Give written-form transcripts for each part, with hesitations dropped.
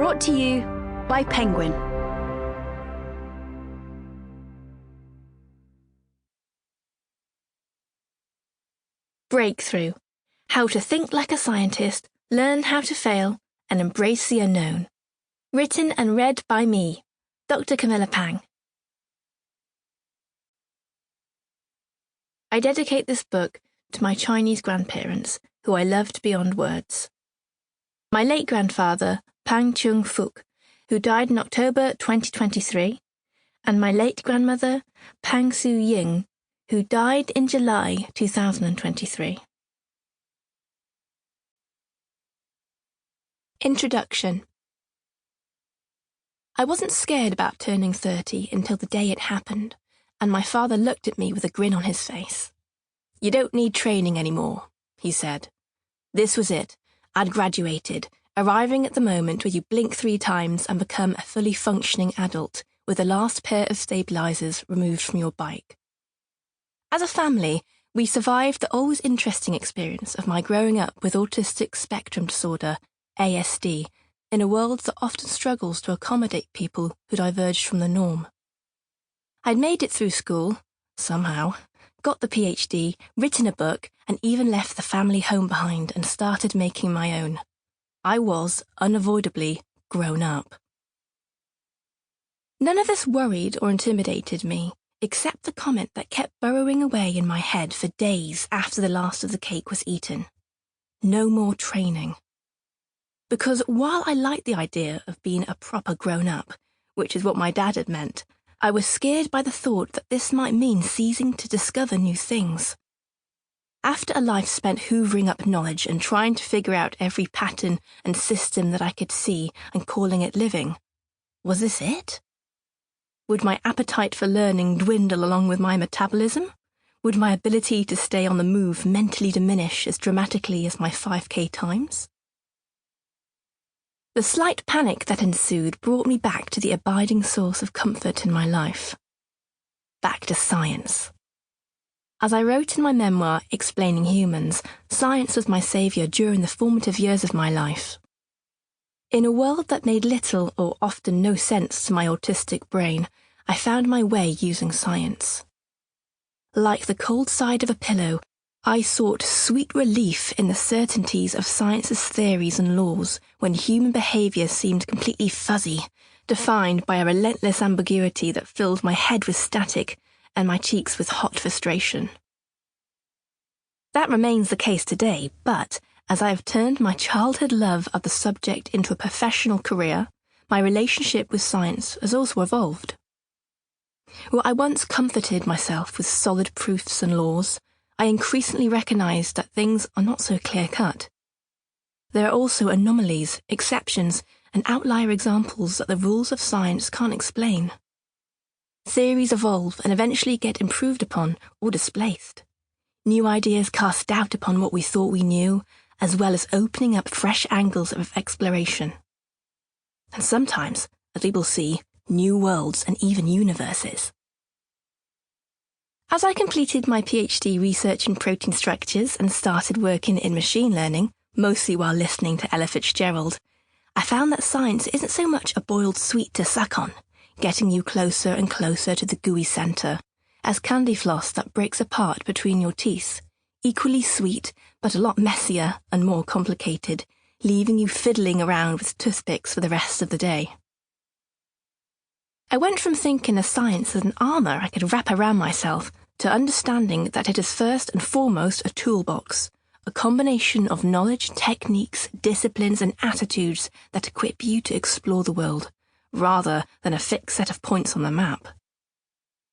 Brought to you by Penguin. Breakthrough. How to think like a scientist, learn how to fail, and embrace the unknown. Written and read by me, Dr. Camilla Pang. I dedicate this book to my Chinese grandparents, who I loved beyond words. My late grandfather, Pang Chung-Fuk, who died in October 2023, and my late grandmother, Pang Su-Ying, who died in July 2023. Introduction. I wasn't scared about turning 30 until the day it happened, and my father looked at me with a grin on his face. "You don't need training anymore," he said. This was it. I'd graduated, arriving at the moment where you blink 3 times and become a fully functioning adult with the last pair of stabilizers removed from your bike. As a family, we survived the always interesting experience of my growing up with autistic spectrum disorder, ASD, in a world that often struggles to accommodate people who diverged from the norm. I'd made it through school, somehow, got the PhD, written a book, and even left the family home behind and started making my own. I was, unavoidably, grown up. None of this worried or intimidated me, except the comment that kept burrowing away in my head for days after the last of the cake was eaten. No more training. Because while I liked the idea of being a proper grown-up, which is what my dad had meant, I was scared by the thought that this might mean ceasing to discover new things. After a life spent hoovering up knowledge and trying to figure out every pattern and system that I could see and calling it living, was this it? Would my appetite for learning dwindle along with my metabolism? Would my ability to stay on the move mentally diminish as dramatically as my 5K times? The slight panic that ensued brought me back to the abiding source of comfort in my life. Back to science. As I wrote in my memoir, Explaining Humans, science was my saviour during the formative years of my life. In a world that made little or often no sense to my autistic brain, I found my way using science. Like the cold side of a pillow, I sought sweet relief in the certainties of science's theories and laws when human behaviour seemed completely fuzzy, defined by a relentless ambiguity that filled my head with static and my cheeks with hot frustration. That remains the case today, but as I have turned my childhood love of the subject into a professional career, my relationship with science has also evolved. Where I once comforted myself with solid proofs and laws, I increasingly recognised that things are not so clear-cut. There are also anomalies, exceptions, and outlier examples that the rules of science can't explain. Theories evolve and eventually get improved upon or displaced. New ideas cast doubt upon what we thought we knew, as well as opening up fresh angles of exploration. And sometimes, as we will see, new worlds and even universes. As I completed my PhD research in protein structures and started working in machine learning, mostly while listening to Ella Fitzgerald, I found that science isn't so much a boiled sweet to suck on, getting you closer and closer to the gooey centre, as candy floss that breaks apart between your teeth, equally sweet but a lot messier and more complicated, leaving you fiddling around with toothpicks for the rest of the day. I went from thinking of science as an armour I could wrap around myself to understanding that it is first and foremost a toolbox, a combination of knowledge, techniques, disciplines and attitudes that equip you to explore the world, rather than a fixed set of points on the map.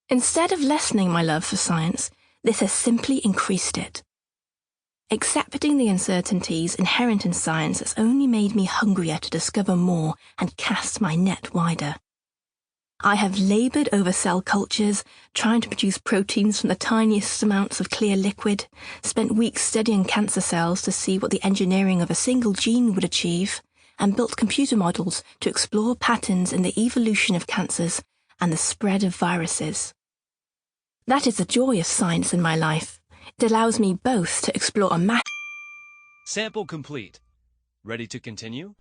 Instead of lessening my love for science, this has simply increased it. Accepting the uncertainties inherent in science has only made me hungrier to discover more and cast my net wider. I have laboured over cell cultures, trying to produce proteins from the tiniest amounts of clear liquid, spent weeks studying cancer cells to see what the engineering of a single gene would achieve, and built computer models to explore patterns in the evolution of cancers and the spread of viruses. That is the joy of science in my life. It allows me both to explore a Sample complete. Ready to continue?